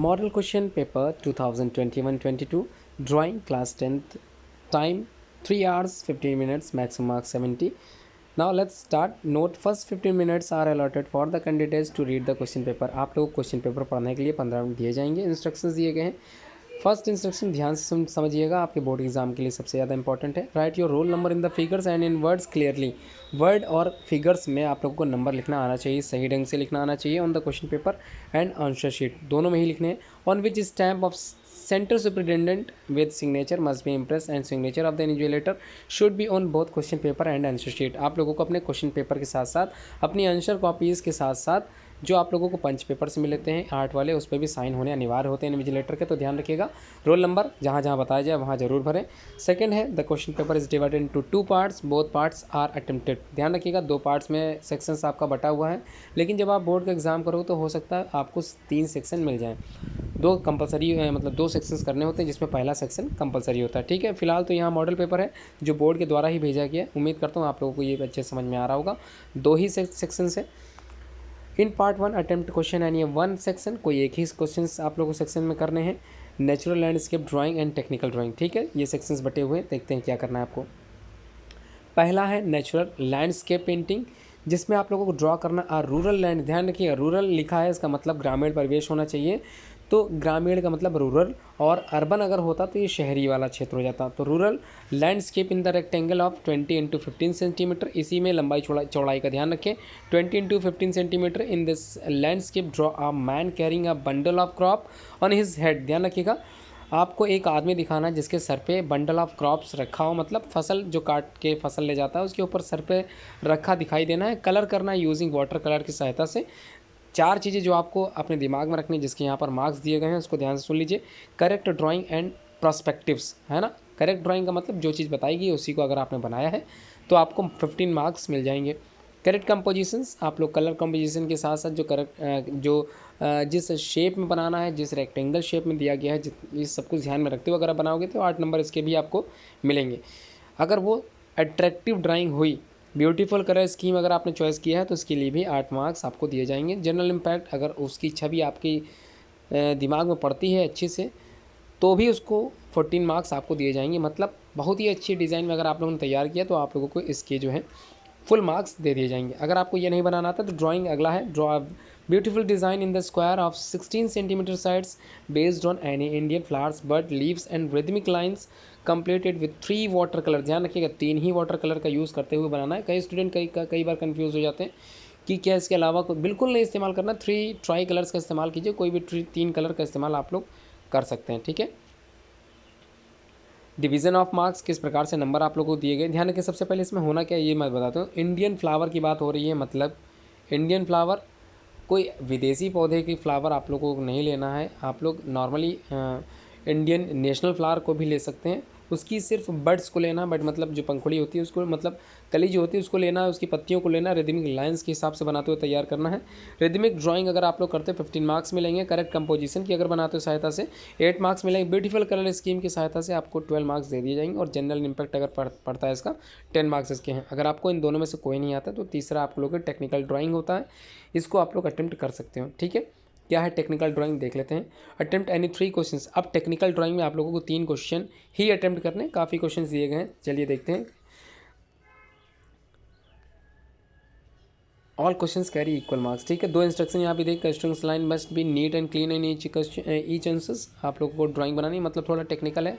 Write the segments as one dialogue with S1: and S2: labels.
S1: Model question paper 2021-22 drawing class 10th time 3 hours 15 minutes maximum mark 70. Now let's start. Note first 15 minutes are allotted for the candidates to read the question paper. आप लोग question paper पढ़ने के लिए 15 minute दिए जाएंगे. Instructions दिए गए हैं. फर्स्ट इंस्ट्रक्शन ध्यान से समझिएगा, आपके बोर्ड एग्जाम के लिए सबसे ज़्यादा इंपॉर्टेंट है. Right your roll number in the figures and in words clearly. Word और फिगर्स में आप लोगों को नंबर लिखना आना चाहिए, सही ढंग से लिखना आना चाहिए. On the question paper and answer sheet दोनों में ही लिखने हैं. On which stamp of centre superintendent with signature must be impress and signature of the invigilator should be on both question paper and answer sheet. आप लोगों को अपने question paper के साथ साथ अपनी आंसर कॉपीज़ के साथ साथ जो आप लोगों को पंच पेपर से मिलते हैं आर्ट वाले, उस पर भी साइन होने अनिवार्य होते हैं इन्विजिलेटर के, तो ध्यान रखिएगा. रोल नंबर जहाँ जहाँ बताया जाए वहाँ जरूर भरें. सेकंड है, the question paper is divided into 2 parts, both parts are attempted. ध्यान रखिएगा 2 पार्ट्स में सेक्शंस आपका बटा हुआ है, लेकिन जब आप बोर्ड का एग्जाम करोगे तो हो सकता है आपको 3 सेक्शन मिल जाएँ. 2 कंपलसरी मतलब 2 सेक्शंस करने होते हैं, जिसमें पहला सेक्शन कंपलसरी होता है. ठीक है, फिलहाल तो यहाँ मॉडल पेपर है जो बोर्ड के द्वारा ही भेजा गया. उम्मीद करता हूँ आप लोगों को ये अच्छे समझ में आ रहा होगा. 2 ही सेक्शन है. इन पार्ट 1 अटेम्प्ट क्वेश्चन यानी 1 सेक्शन, कोई एक ही क्वेश्चन आप लोगों को सेक्शन में करने हैं. Natural landscape drawing and technical drawing. ठीक है, ये सेक्शंस बटे हुए हैं. देखते हैं क्या करना है आपको. पहला है नेचुरल लैंडस्केप पेंटिंग, जिसमें आप लोगों को ड्रॉ करना रूरल लैंड. ध्यान रखिएगा रूरल लिखा है, इसका मतलब ग्रामीण परिवेश होना चाहिए. तो ग्रामीण का मतलब रूरल, और अर्बन अगर होता तो ये शहरी वाला क्षेत्र हो जाता. तो rural landscape in the rectangle of 20 × 15 centimetre. इसी में लंबाई चौड़ाई का ध्यान रखें. 20 × 15 centimetre. In this landscape draw a man carrying a bundle of crop on his head. ध्यान रखिएगा आपको एक आदमी दिखाना है जिसके सर पे बंडल ऑफ क्रॉप्स रखा हो, मतलब फसल जो काट के फसल ले जाता है उसके ऊपर सर पे रखा दिखाई देना है. कलर करना है यूजिंग वाटर कलर की सहायता से. 4 चीज़ें जो आपको अपने दिमाग में रखनी है, जिसके यहाँ पर मार्क्स दिए गए हैं, उसको ध्यान से सुन लीजिए. करेक्ट ड्राइंग एंड प्रॉस्पेक्टिव्स, है ना. करेक्ट ड्राइंग का मतलब जो चीज़ बताई गई उसी को अगर आपने बनाया है तो आपको 15 मार्क्स मिल जाएंगे. करेक्ट कंपोजिशंस, आप लोग कलर कंपोजिशन के साथ साथ जो जिस शेप में बनाना है, जिस रेक्टेंगल शेप में दिया गया है, ये सब कुछ ध्यान में रखते हुए अगर आप बनाओगे तो 8 नंबर इसके भी आपको मिलेंगे. अगर वो अट्रैक्टिव ड्राइंग हुई, ब्यूटीफुल कलर स्कीम अगर आपने चॉइस किया है तो इसके लिए भी 8 मार्क्स आपको दिए जाएंगे. जनरल इम्पैक्ट, अगर उसकी छवि आपकी दिमाग में पड़ती है अच्छे से तो भी उसको 14 मार्क्स आपको दिए जाएंगे. मतलब बहुत ही अच्छी डिज़ाइन में अगर आप लोगों ने तैयार किया तो आप लोगों को इसके जो है फुल मार्क्स दे दिए जाएंगे. अगर आपको ये नहीं बनाना आता तो ड्राइंग अगला है. Draw beautiful design in the square of 16 centimetre sides based on any Indian flowers bird leaves and rhythmic lines completed with 3 water colour. ध्यान रखिएगा 3 ही वाटर कलर का यूज़ करते हुए बनाना है. कई स्टूडेंट कई बार कंफ्यूज हो जाते हैं कि क्या इसके अलावा कोई बिल्कुल नहीं इस्तेमाल करना. 3 ट्राई कलर्स का इस्तेमाल कीजिए. कोई भी 3 कलर का इस्तेमाल आप लोग कर सकते हैं. ठीक है. डिवीज़न ऑफ मार्क्स, किस प्रकार से नंबर आप लोगों को दिए गए. ध्यान रखिए सबसे पहले इसमें होना क्या है ये मैं बताता हूँ. इंडियन फ्लावर की बात हो रही है, मतलब इंडियन फ्लावर, कोई विदेशी पौधे की फ्लावर आप लोगों को नहीं लेना है. आप लोग नॉर्मली इंडियन नेशनल फ्लावर को भी ले सकते हैं. उसकी सिर्फ बड्स को लेना, बट मतलब जो पंखुड़ी होती है उसको, मतलब कली जो होती है उसको लेना है, उसकी पत्तियों को लेना, रिदमिक लाइंस के हिसाब से बनाते हुए तैयार करना है. रिदमिक ड्राइंग अगर आप लोग करते हो 15 मार्क्स मिलेंगे. करेक्ट कंपोजिशन की अगर बनाते हो सहायता से 8 मार्क्स मिलेंगे. ब्यूटीफुल कलर स्कीम की सहायता से आपको 12 मार्क्स दे दिए जाएंगे. और जनरल इम्पैक्ट अगर पड़ता है इसका 10 मार्क्स इसके हैं. अगर आपको इन दोनों में से कोई नहीं आता तो तीसरा आप लोगों का टेक्निकल ड्राइंग होता है, इसको आप लोग अटेम्प्ट कर सकते हो. ठीक है, क्या है टेक्निकल ड्राइंग देख लेते हैं. Attempt any 3 questions. अब टेक्निकल ड्राइंग में आप लोगों को 3 क्वेश्चन ही अटेम्प्ट करने. काफ़ी क्वेश्चंस दिए गए हैं, चलिए देखते हैं. All questions carry equal marks. ठीक है, 2 इंस्ट्रक्शन यहाँ पे देख. Construction line must be neat and clean in each answers. आप लोगों को ड्राइंग बनानी है, मतलब थोड़ा टेक्निकल है.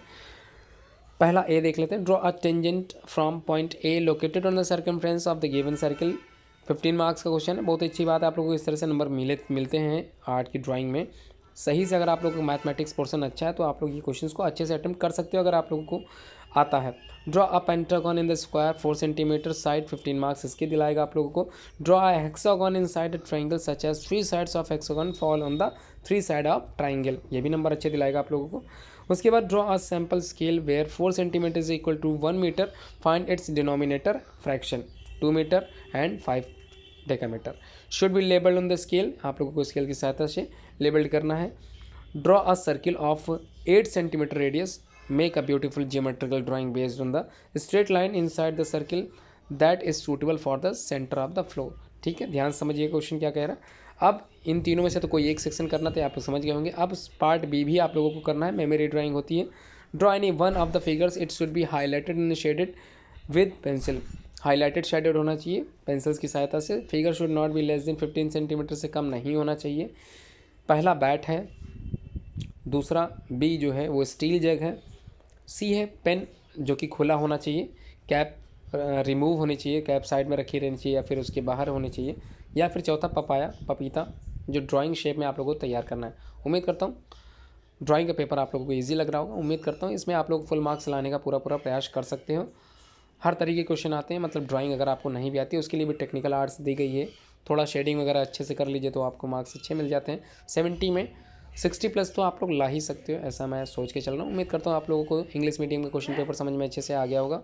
S1: पहला ए देख लेते हैं. Draw a tangent from point A located on the circumference of the given circle. 15 marks का क्वेश्चन है. बहुत अच्छी बात है, आप लोगों को इस तरह से नंबर मिलते हैं आर्ट की ड्राइंग में. सही से अगर आप लोगों को मैथमेटिक्स पोर्शन अच्छा है तो आप लोग ये क्वेश्चंस को अच्छे से अटेम्प्ट कर सकते हो अगर आप लोगों को आता है. Draw a pentagon in the square 4 centimetre side. 15 marks इसके दिलाएगा आप लोगों को. Draw a hexagon inside a triangle such as 3 sides of hexagon fall on the 3 side of triangle. ये भी नंबर अच्छे दिलाएगा आप लोगों को. उसके बाद draw a sample scale where 4 centimetre is equal to 1 metre. Find its denominator fraction 2 metre and 5 decametre. Should be labelled on the scale. आप लोगों को स्केल की सहायता से लेबल्ड करना है. Draw a circle of 8 centimetre radius. Make a beautiful geometrical drawing based on the straight line inside the circle that is suitable for the centre of the floor. ठीक है, ध्यान समझिए क्वेश्चन क्या कह रहा है. अब इन तीनों में से तो कोई एक सेक्शन करना था, आप लोग समझ गए होंगे। अब पार्ट बी भी आप लोगों को करना है, मेमोरी ड्राइंग होती है। Draw any one of the figures, it should be highlighted and shaded with pencil. Highlighted shaded होना चाहिए पेंसिल्स की सहायता से। Figure should not be less than 15 centimetre से कम नहीं होना चाहिए। पहला बैट है, दूसरा बी जो है वो स्टील जग है, सी है पेन जो कि खुला होना चाहिए, कैप रिमूव होनी चाहिए, कैप साइड में रखी रहनी चाहिए या फिर उसके बाहर होनी चाहिए, या फिर चौथा पपीता जो ड्राइंग शेप में आप लोगों को तैयार करना है। उम्मीद करता हूँ ड्राइंग का पेपर आप लोगों को ईजी लग रहा होगा। उम्मीद करता हूँ इसमें आप लोग फुल मार्क्स लाने का पूरा प्रयास कर सकते हो। हर तरीके के क्वेश्चन आते हैं, मतलब ड्राइंग अगर आपको नहीं भी आती है उसके लिए भी टेक्निकल आर्ट्स दी गई है। थोड़ा शेडिंग वगैरह अच्छे से कर लीजिए तो आपको मार्क्स अच्छे मिल जाते हैं। 70 में 60+ तो आप लोग ला ही सकते हो, ऐसा मैं सोच के चल रहा हूँ। उम्मीद करता हूँ आप लोगों को इंग्लिश मीडियम का क्वेश्चन पेपर समझ में अच्छे से आ गया होगा।